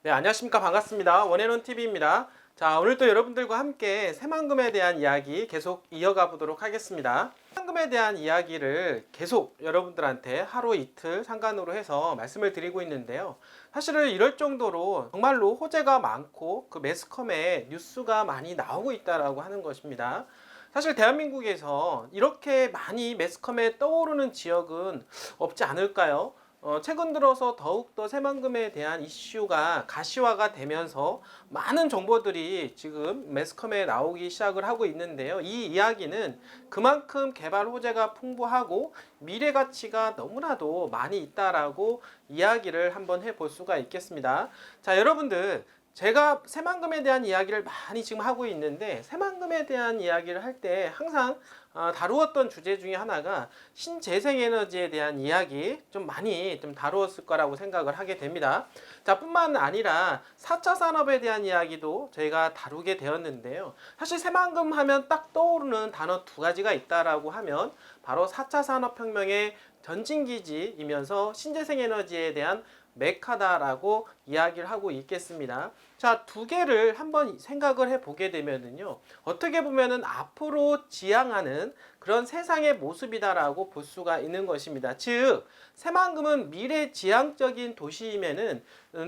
네, 안녕하십니까. 반갑습니다. 원앤원TV입니다. 자, 오늘도 여러분들과 함께 새만금에 대한 이야기 계속 이어가 보도록 하겠습니다. 새만금에 대한 이야기를 계속 여러분들한테 하루 이틀 상관으로 해서 말씀을 드리고 있는데요. 사실은 이럴 정도로 정말로 호재가 많고 그 매스컴에 뉴스가 많이 나오고 있다라고 하는 것입니다. 사실 대한민국에서 이렇게 많이 매스컴에 떠오르는 지역은 없지 않을까요? 최근 들어서 더욱더 새만금에 대한 이슈가 가시화가 되면서 많은 정보들이 지금 매스컴에 나오기 시작을 하고 있는데요. 이 이야기는 그만큼 개발 호재가 풍부하고 미래 가치가 너무나도 많이 있다라고 이야기를 한번 해볼 수가 있겠습니다. 자, 여러분들. 제가 새만금에 대한 이야기를 많이 지금 하고 있는데 새만금에 대한 이야기를 할 때 항상 다루었던 주제 중에 하나가 신재생에너지에 대한 이야기 좀 많이 다루었을 거라고 생각을 하게 됩니다. 자, 뿐만 아니라 4차 산업에 대한 이야기도 저희가 다루게 되었는데요. 사실 새만금 하면 딱 떠오르는 단어 두 가지가 있다라고 하면 바로 4차 산업혁명의 전진기지이면서 신재생에너지에 대한 메카다라고 이야기를 하고 있겠습니다. 자, 두 개를 한번 생각을 해 보게 되면은요, 어떻게 보면은 앞으로 지향하는 그런 세상의 모습이다라고 볼 수가 있는 것입니다. 즉, 새만금은 미래지향적인 도시임에는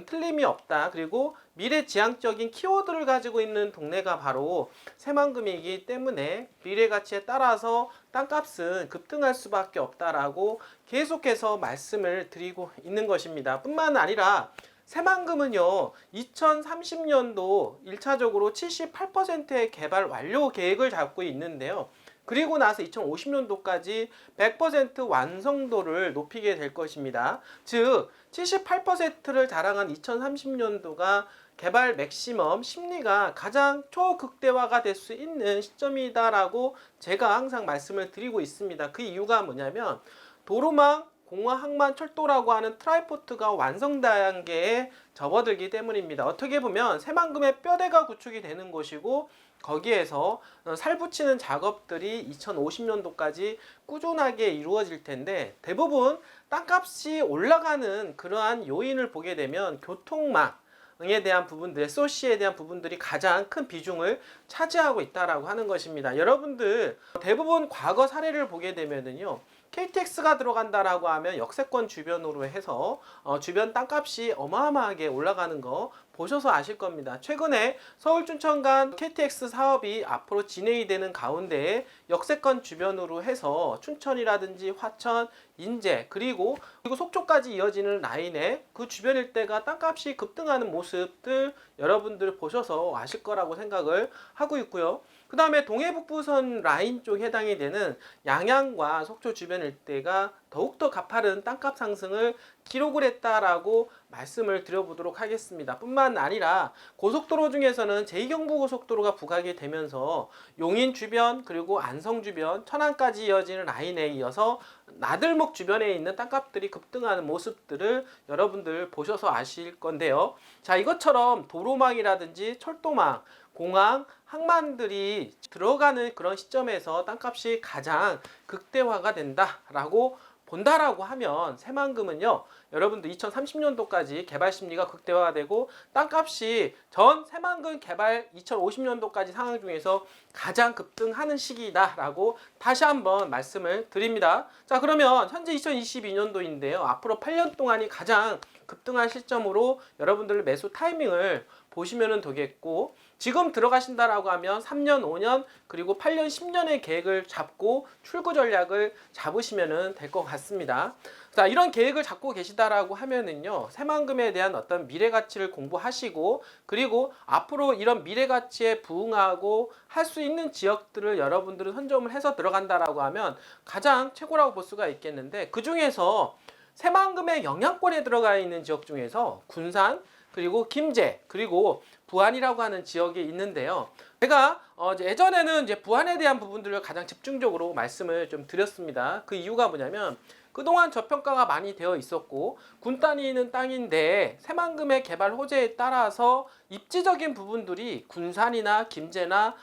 틀림이 없다. 그리고 미래지향적인 키워드를 가지고 있는 동네가 바로 새만금이기 때문에 미래 가치에 따라서 땅값은 급등할 수밖에 없다라고 계속해서 말씀을 드리고 있는 것입니다. 뿐만 아니라 새만금은요, 2030년도 1차적으로 78%의 개발 완료 계획을 잡고 있는데요. 그리고 나서 2050년도까지 100% 완성도를 높이게 될 것입니다. 즉, 78%를 자랑한 2030년도가 개발 맥시멈 심리가 가장 초극대화가 될 수 있는 시점이다라고 제가 항상 말씀을 드리고 있습니다. 그 이유가 뭐냐면 도로망, 공화, 항만, 철도라고 하는 트라이포트가 완성 단계에 접어들기 때문입니다. 어떻게 보면 새만금의 뼈대가 구축이 되는 것이고 거기에서 살붙이는 작업들이 2050년도까지 꾸준하게 이루어질 텐데 대부분 땅값이 올라가는 그러한 요인을 보게 되면 교통망 에 대한 부분들, SOC에 대한 부분들이 가장 큰 비중을 차지하고 있다라고 하는 것입니다. 여러분들 대부분 과거 사례를 보게 되면은요. KTX가 들어간다라고 하면 역세권 주변으로 해서 주변 땅값이 어마어마하게 올라가는 거 보셔서 아실 겁니다. 최근에 서울 춘천 간 KTX 사업이 앞으로 진행이 되는 가운데 역세권 주변으로 해서 춘천이라든지 화천, 인제 그리고 속초까지 이어지는 라인에 그 주변 일대가 땅값이 급등하는 모습들 여러분들 보셔서 아실 거라고 생각을 하고 있고요. 그 다음에 동해북부선 라인 쪽 해당이 되는 양양과 속초 주변 일대가 더욱더 가파른 땅값 상승을 기록을 했다라고 말씀을 드려보도록 하겠습니다. 뿐만 아니라 고속도로 중에서는 제2경부고속도로가 부각이 되면서 용인 주변 그리고 안성 주변 천안까지 이어지는 라인에 이어서 나들목 주변에 있는 땅값들이 급등하는 모습들을 여러분들 보셔서 아실 건데요. 자, 이것처럼 도로망이라든지 철도망 공항, 항만들이 들어가는 그런 시점에서 땅값이 가장 극대화가 된다라고 본다라고 하면 새만금은요, 여러분들 2030년도까지 개발 심리가 극대화가 되고 땅값이 전 새만금 개발 2050년도까지 상황 중에서 가장 급등하는 시기다라고 다시 한번 말씀을 드립니다. 자, 그러면 현재 2022년도인데요. 앞으로 8년 동안이 가장 급등한 시점으로 여러분들 매수 타이밍을 보시면 되겠고 지금 들어가신다라고 하면 3년, 5년, 그리고 8년, 10년의 계획을 잡고 출구 전략을 잡으시면 될 것 같습니다. 자, 이런 계획을 잡고 계시다라고 하면은요, 새만금에 대한 어떤 미래 가치를 공부하시고, 그리고 앞으로 이런 미래 가치에 부응하고 할 수 있는 지역들을 여러분들은 선점을 해서 들어간다라고 하면 가장 최고라고 볼 수가 있겠는데, 그 중에서 새만금의 영향권에 들어가 있는 지역 중에서 군산, 그리고 김제, 그리고 부안이라고 하는 지역이 있는데요. 제가 예전에는 이제 부안에 대한 부분들을 가장 집중적으로 말씀을 좀 드렸습니다. 그 이유가 뭐냐면 그동안 저평가가 많이 되어 있었고 군단이 있는 땅인데 새만금의 개발 호재에 따라서 입지적인 부분들이 군산이나 김제나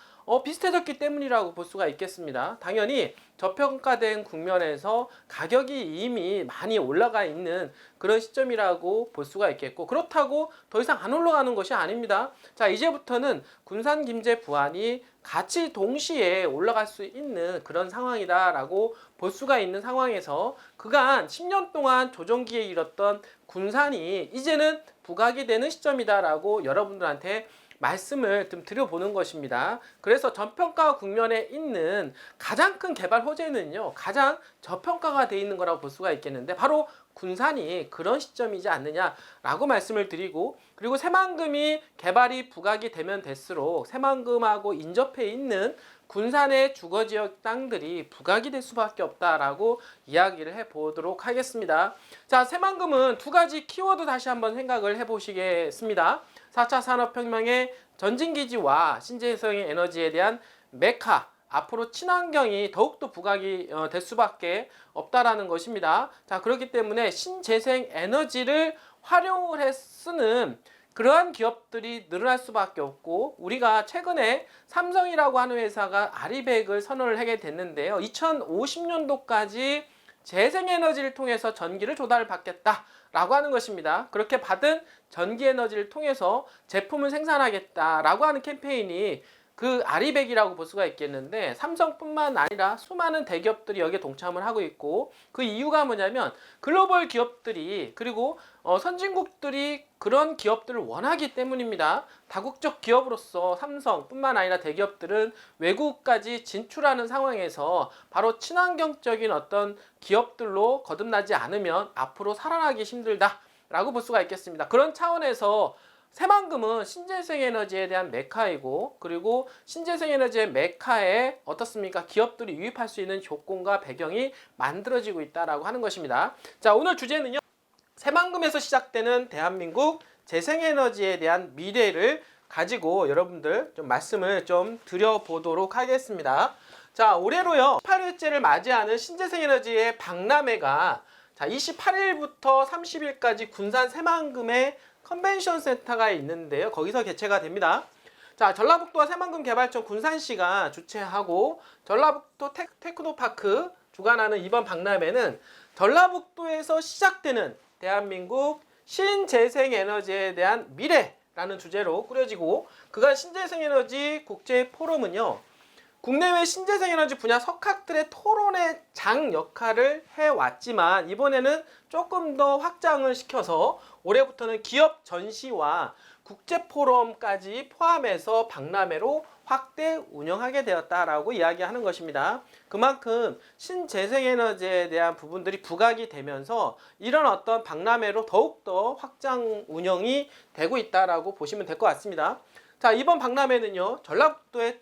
비슷해졌기 때문이라고 볼 수가 있겠습니다. 당연히 저평가된 국면에서 가격이 이미 많이 올라가 있는 그런 시점이라고 볼 수가 있겠고, 그렇다고 더 이상 안 올라가는 것이 아닙니다. 자, 이제부터는 군산 김제 부안이 같이 동시에 올라갈 수 있는 그런 상황이다라고 볼 수가 있는 상황에서 그간 10년 동안 조정기에 잃었던 군산이 이제는 부각이 되는 시점이다라고 여러분들한테 말씀을 좀 드려보는 것입니다. 그래서 저평가 국면에 있는 가장 큰 개발 호재는요, 가장 저평가가 되어 있는 거라고 볼 수가 있겠는데, 바로 군산이 그런 시점이지 않느냐라고 말씀을 드리고, 그리고 새만금이 개발이 부각이 되면 될수록 새만금하고 인접해 있는 군산의 주거지역 땅들이 부각이 될 수밖에 없다라고 이야기를 해보도록 하겠습니다. 자, 새만금은 두 가지 키워드 다시 한번 생각을 해보시겠습니다. 4차 산업혁명의 전진기지와 신재생 에너지에 대한 메카, 앞으로 친환경이 더욱더 부각이 될 수밖에 없다라는 것입니다. 자, 그렇기 때문에 신재생 에너지를 활용을 해 쓰는 그러한 기업들이 늘어날 수밖에 없고, 우리가 최근에 삼성이라고 하는 회사가 아리백을 선언을 하게 됐는데요. 2050년도까지 재생에너지를 통해서 전기를 조달받겠다라고 하는 것입니다. 그렇게 받은 전기에너지를 통해서 제품을 생산하겠다라고 하는 캠페인이 그 아리백이라고 볼 수가 있겠는데, 삼성뿐만 아니라 수많은 대기업들이 여기에 동참을 하고 있고, 그 이유가 뭐냐면 글로벌 기업들이, 그리고 선진국들이 그런 기업들을 원하기 때문입니다. 다국적 기업으로서 삼성뿐만 아니라 대기업들은 외국까지 진출하는 상황에서 바로 친환경적인 어떤 기업들로 거듭나지 않으면 앞으로 살아나기 힘들다라고 볼 수가 있겠습니다. 그런 차원에서 새만금은 신재생에너지에 대한 메카이고, 그리고 신재생에너지의 메카에 어떻습니까? 기업들이 유입할 수 있는 조건과 배경이 만들어지고 있다라고 하는 것입니다. 자, 오늘 주제는요, 새만금에서 시작되는 대한민국 재생에너지에 대한 미래를 가지고 여러분들 좀 말씀을 좀 드려보도록 하겠습니다. 자, 올해로요 18일째를 맞이하는 신재생에너지의 박람회가 28일부터 30일까지 군산 새만금의 컨벤션 센터가 있는데요. 거기서 개최가 됩니다. 자, 전라북도와 새만금 개발청 군산시가 주최하고 전라북도 테크노파크 주관하는 이번 박람회는 전라북도에서 시작되는 대한민국 신재생에너지에 대한 미래라는 주제로 꾸려지고, 그간 신재생에너지 국제포럼은요, 국내외 신재생에너지 분야 석학들의 토론의 장 역할을 해왔지만, 이번에는 조금 더 확장을 시켜서 올해부터는 기업 전시와 국제포럼까지 포함해서 박람회로 확대 운영하게 되었다라고 이야기하는 것입니다. 그만큼 신재생에너지에 대한 부분들이 부각이 되면서 이런 어떤 박람회로 더욱더 확장 운영이 되고 있다라고 보시면 될 것 같습니다. 자, 이번 박람회는요, 전라북도에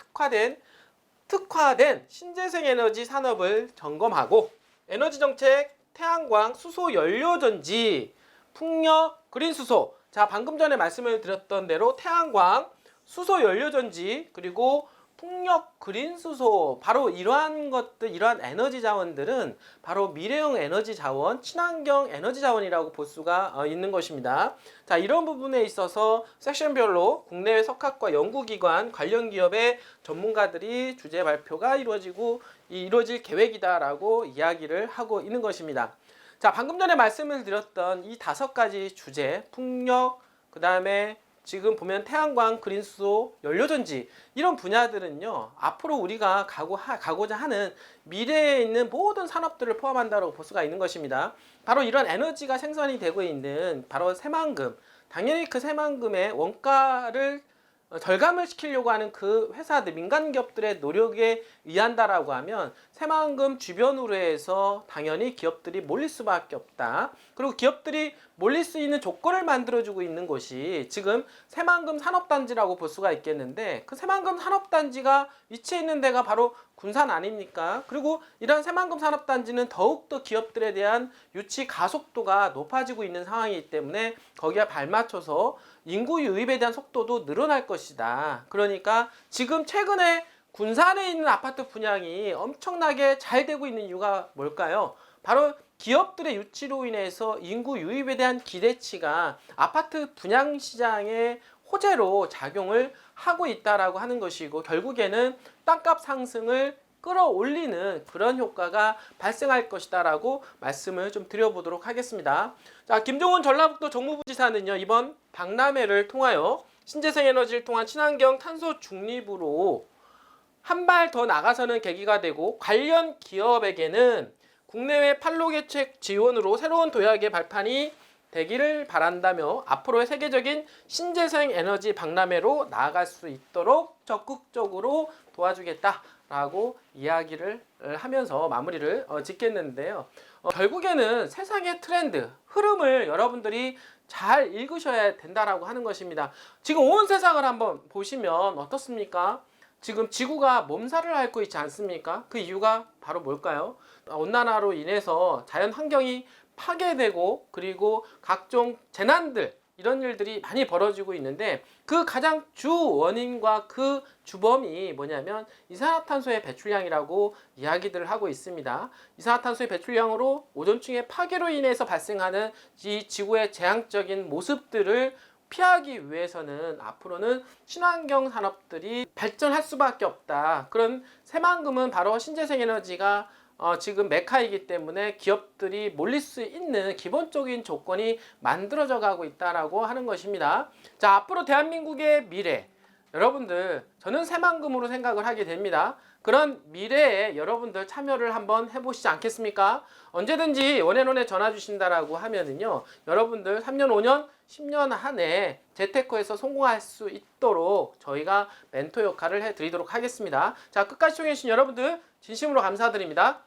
특화된 신재생에너지 산업을 점검하고 에너지 정책, 태양광, 수소 연료전지, 풍력, 그린수소, 자, 방금 전에 말씀을 드렸던 대로 태양광, 수소 연료전지, 그리고 풍력, 그린수소, 바로 이러한 것들, 이러한 에너지 자원들은 바로 미래형 에너지 자원, 친환경 에너지 자원이라고 볼 수가 있는 것입니다. 자, 이런 부분에 있어서 섹션별로 국내외 석학과 연구기관, 관련 기업의 전문가들이 주제 발표가 이루어질 계획이다라고 이야기를 하고 있는 것입니다. 자, 방금 전에 말씀을 드렸던 이 5가지 주제, 풍력, 그 다음에 지금 보면 태양광, 그린수소, 연료전지, 이런 분야들은요, 앞으로 우리가 가고자 하는 미래에 있는 모든 산업들을 포함한다고 볼 수가 있는 것입니다. 바로 이런 에너지가 생산이 되고 있는 바로 새만금, 당연히 그 새만금의 원가를 절감을 시키려고 하는 그 회사들, 민간 기업들의 노력에 의한다라고 하면 새만금 주변으로 해서 당연히 기업들이 몰릴 수밖에 없다. 그리고 기업들이 몰릴 수 있는 조건을 만들어주고 있는 곳이 지금 새만금 산업단지라고 볼 수가 있겠는데, 그 새만금 산업단지가 위치해 있는 데가 바로 군산 아닙니까? 그리고 이런 새만금 산업단지는 더욱더 기업들에 대한 유치 가속도가 높아지고 있는 상황이기 때문에 거기에 발맞춰서 인구 유입에 대한 속도도 늘어날 것이다. 그러니까 지금 최근에 군산에 있는 아파트 분양이 엄청나게 잘 되고 있는 이유가 뭘까요? 바로 기업들의 유치로 인해서 인구 유입에 대한 기대치가 아파트 분양 시장의 호재로 작용을 하고 있다라고 하는 것이고, 결국에는 땅값 상승을 끌어올리는 그런 효과가 발생할 것이다라고 말씀을 좀 드려보도록 하겠습니다. 자, 김종훈 전라북도 정무부지사는요, 이번 박람회를 통하여 신재생 에너지를 통한 친환경 탄소 중립으로 한 발 더 나가서는 계기가 되고, 관련 기업에게는 국내외 판로 개척 지원으로 새로운 도약의 발판이 되기를 바란다며 앞으로의 세계적인 신재생 에너지 박람회로 나아갈 수 있도록 적극적으로 도와주겠다라고 이야기를 하면서 마무리를 짓겠는데요. 결국에는 세상의 트렌드, 흐름을 여러분들이 잘 읽으셔야 된다라고 하는 것입니다. 지금 온 세상을 한번 보시면 어떻습니까? 지금 지구가 몸살을 앓고 있지 않습니까? 그 이유가 바로 뭘까요? 온난화로 인해서 자연 환경이 파괴되고, 그리고 각종 재난들, 이런 일들이 많이 벌어지고 있는데, 그 가장 주 원인과 그 주범이 뭐냐면 이산화탄소의 배출량이라고 이야기들을 하고 있습니다. 이산화탄소의 배출량으로 오존층의 파괴로 인해서 발생하는 이 지구의 재앙적인 모습들을 피하기 위해서는 앞으로는 친환경 산업들이 발전할 수밖에 없다. 그런 새만금은 바로 신재생 에너지가 지금 메카이기 때문에 기업들이 몰릴 수 있는 기본적인 조건이 만들어져 가고 있다라고 하는 것입니다. 자, 앞으로 대한민국의 미래, 여러분들, 저는 새만금으로 생각을 하게 됩니다. 그런 미래에 여러분들 참여를 한번 해보시지 않겠습니까? 언제든지 원앤원에 전화 주신다라고 하면은요, 여러분들 3년, 5년, 10년 안에 재테크에서 성공할 수 있도록 저희가 멘토 역할을 해드리도록 하겠습니다. 자, 끝까지 시청해주신 여러분들 진심으로 감사드립니다.